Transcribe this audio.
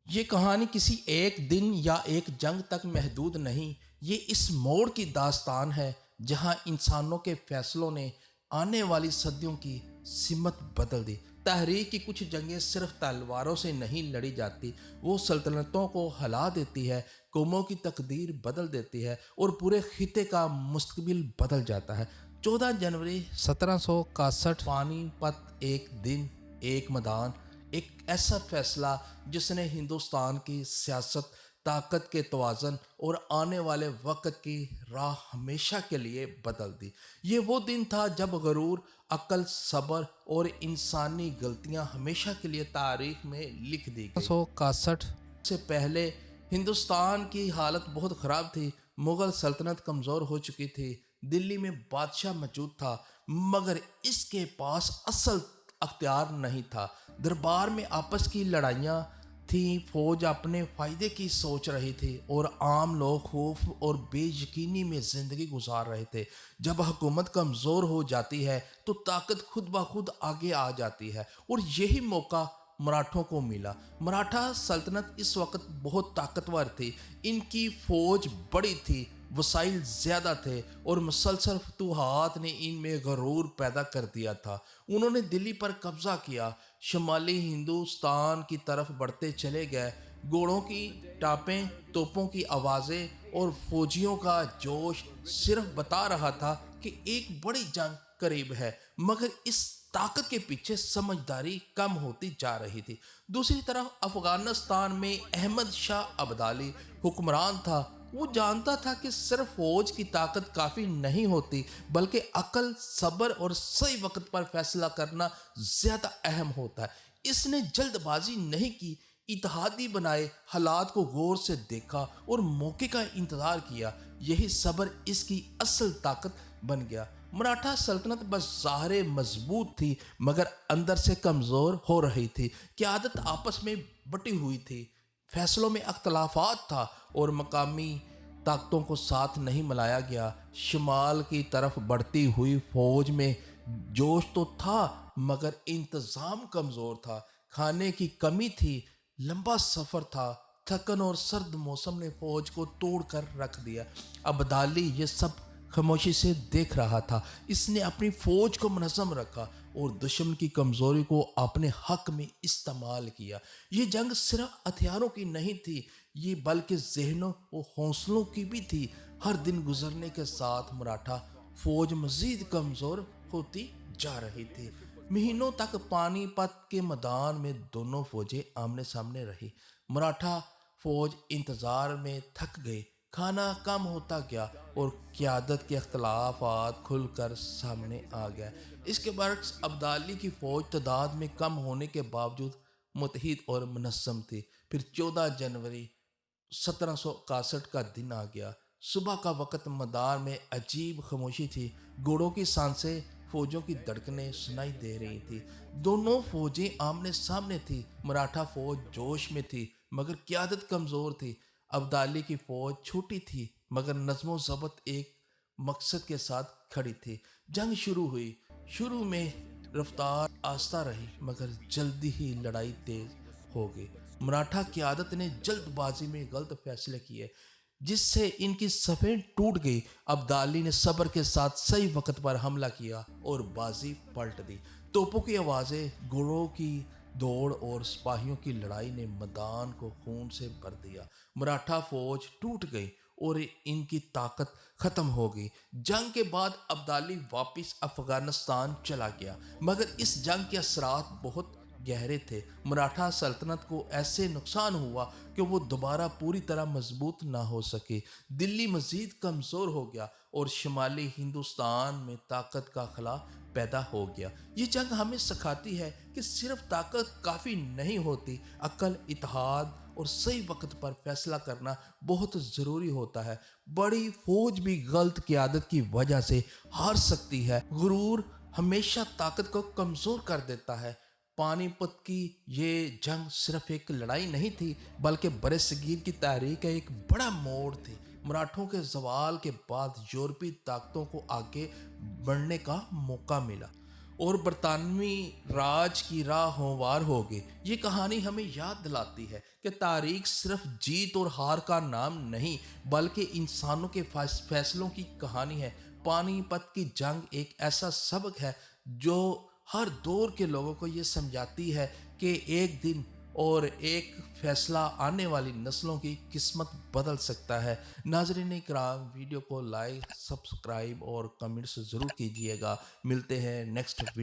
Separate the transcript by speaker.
Speaker 1: یہ کہانی کسی ایک دن یا ایک جنگ تک محدود نہیں، یہ اس موڑ کی داستان ہے جہاں انسانوں کے فیصلوں نے آنے والی صدیوں کی سمت بدل دی۔ تحریک کی کچھ جنگیں صرف تلواروں سے نہیں لڑی جاتی، وہ سلطنتوں کو ہلا دیتی ہے، قوموں کی تقدیر بدل دیتی ہے اور پورے خطے کا مستقبل بدل جاتا ہے۔ 14 جنوری 1761 پانی پت، ایک دن، ایک میدان، ایک ایسا فیصلہ جس نے ہندوستان کی سیاست، طاقت کے توازن اور آنے والے وقت کی راہ ہمیشہ کے لیے بدل دی۔ یہ وہ دن تھا جب غرور، عقل، صبر اور انسانی غلطیاں ہمیشہ کے لیے تاریخ میں لکھ دی گئی۔ 1761 سے پہلے ہندوستان کی حالت بہت خراب تھی۔ مغل سلطنت کمزور ہو چکی تھی، دلی میں بادشاہ موجود تھا مگر اس کے پاس اصل اختیار نہیں تھا۔ دربار میں آپس کی لڑائیاں تھیں، فوج اپنے فائدے کی سوچ رہی تھی اور عام لوگ خوف اور بے یقینی میں زندگی گزار رہے تھے۔ جب حکومت کمزور ہو جاتی ہے تو طاقت خود بخود آگے آ جاتی ہے اور یہی موقع مراٹھوں کو ملا۔ مراٹھا سلطنت اس وقت بہت طاقتور تھی، ان کی فوج بڑی تھی، وسائل زیادہ تھے اور مسلسل فتوحات نے ان میں غرور پیدا کر دیا تھا۔ انہوں نے دلی پر قبضہ کیا، شمالی ہندوستان کی طرف بڑھتے چلے گئے۔ گھوڑوں کی ٹاپیں، توپوں کی آوازیں اور فوجیوں کا جوش صرف بتا رہا تھا کہ ایک بڑی جنگ قریب ہے، مگر اس طاقت کے پیچھے سمجھداری کم ہوتی جا رہی تھی۔ دوسری طرف افغانستان میں احمد شاہ ابدالی حکمران تھا۔ وہ جانتا تھا کہ صرف فوج کی طاقت کافی نہیں ہوتی، بلکہ عقل، صبر اور صحیح وقت پر فیصلہ کرنا زیادہ اہم ہوتا ہے۔ اس نے جلد بازی نہیں کی، اتحادی بنائے، حالات کو غور سے دیکھا اور موقع کا انتظار کیا۔ یہی صبر اس کی اصل طاقت بن گیا۔ مراٹھا سلطنت بظاہر مضبوط تھی مگر اندر سے کمزور ہو رہی تھی۔ قیادت آپس میں بٹی ہوئی تھی، فیصلوں میں اختلافات تھا اور مقامی طاقتوں کو ساتھ نہیں ملایا گیا۔ شمال کی طرف بڑھتی ہوئی فوج میں جوش تو تھا مگر انتظام کمزور تھا، کھانے کی کمی تھی، لمبا سفر تھا، تھکن اور سرد موسم نے فوج کو توڑ کر رکھ دیا۔ ابدالی یہ سب خاموشی سے دیکھ رہا تھا۔ اس نے اپنی فوج کو منظم رکھا اور دشمن کی کمزوری کو اپنے حق میں استعمال کیا۔ یہ جنگ صرف ہتھیاروں کی نہیں تھی، یہ بلکہ ذہنوں اور حوصلوں کی بھی تھی۔ ہر دن گزرنے کے ساتھ مراٹھا فوج مزید کمزور ہوتی جا رہی تھی۔ مہینوں تک پانی پت کے میدان میں دونوں فوجیں آمنے سامنے رہی۔ مراٹھا فوج انتظار میں تھک گئی، کھانا کم ہوتا گیا اور قیادت کے اختلافات کھل کر سامنے آ گئے۔ اس کے برعکس ابدالی کی فوج تعداد میں کم ہونے کے باوجود متحد اور منظم تھی۔ پھر 14 جنوری 1761 کا دن آ گیا۔ صبح کا وقت، میدان میں عجیب خاموشی تھی، گھوڑوں کی سانسیں، فوجوں کی دھڑکنیں سنائی دے رہی تھی۔ دونوں فوجیں آمنے سامنے تھی۔ مراٹھا فوج جوش میں تھی مگر قیادت کمزور تھی۔ ابدالی کی فوج چھوٹی تھی مگر نظم و ضبط ایک مقصد کے ساتھ کھڑی تھی۔ جنگ شروع ہوئی۔ شروع میں رفتار آہستہ رہی مگر جلدی ہی لڑائی تیز ہو گئی۔ مراٹھا قیادت نے جلد بازی میں غلط فیصلے کیے جس سے ان کی صفیں ٹوٹ گئی۔ ابدالی نے صبر کے ساتھ صحیح وقت پر حملہ کیا اور بازی پلٹ دی۔ توپوں کی آوازیں، گھوڑوں کی دوڑ اور سپاہیوں کی لڑائی نے میدان کو خون سے بھر دیا۔ مراٹھا فوج ٹوٹ گئی اور ان کی طاقت ختم ہو گئی۔ جنگ کے بعد ابدالی واپس افغانستان چلا گیا مگر اس جنگ کے اثرات بہت گہرے تھے۔ مراٹھا سلطنت کو ایسے نقصان ہوا کہ وہ دوبارہ پوری طرح مضبوط نہ ہو سکی۔ دلی مزید کمزور ہو گیا اور شمالی ہندوستان میں طاقت کا خلا پیدا ہو گیا۔ یہ جنگ ہمیں سکھاتی ہے کہ صرف طاقت کافی نہیں ہوتی، عقل، اتحاد اور صحیح وقت پر فیصلہ کرنا بہت ضروری ہوتا ہے۔ بڑی فوج بھی غلط قیادت کی وجہ سے ہار سکتی ہے۔ غرور ہمیشہ طاقت کو کمزور کر دیتا ہے۔ پانی پت کی یہ جنگ صرف ایک لڑائی نہیں تھی بلکہ برصغیر کی تاریخ کا ایک بڑا موڑ تھی۔ مراٹھوں کے زوال کے بعد یورپی طاقتوں کو آگے بڑھنے کا موقع ملا۔ اور برطانوی راج کی راہ ہموار ہو گئے۔ یہ کہانی ہمیں یاد دلاتی ہے کہ تاریخ صرف جیت اور ہار کا نام نہیں بلکہ انسانوں کے فیصلوں کی کہانی ہے۔ پانی پت کی جنگ ایک ایسا سبق ہے جو ہر دور کے لوگوں کو یہ سمجھاتی ہے کہ ایک دن اور ایک فیصلہ آنے والی نسلوں کی قسمت بدل سکتا ہے۔ ناظرین کرام، ویڈیو کو لائک، سبسکرائب اور کمنٹس ضرور کیجیے گا۔ ملتے ہیں نیکسٹ ویڈیو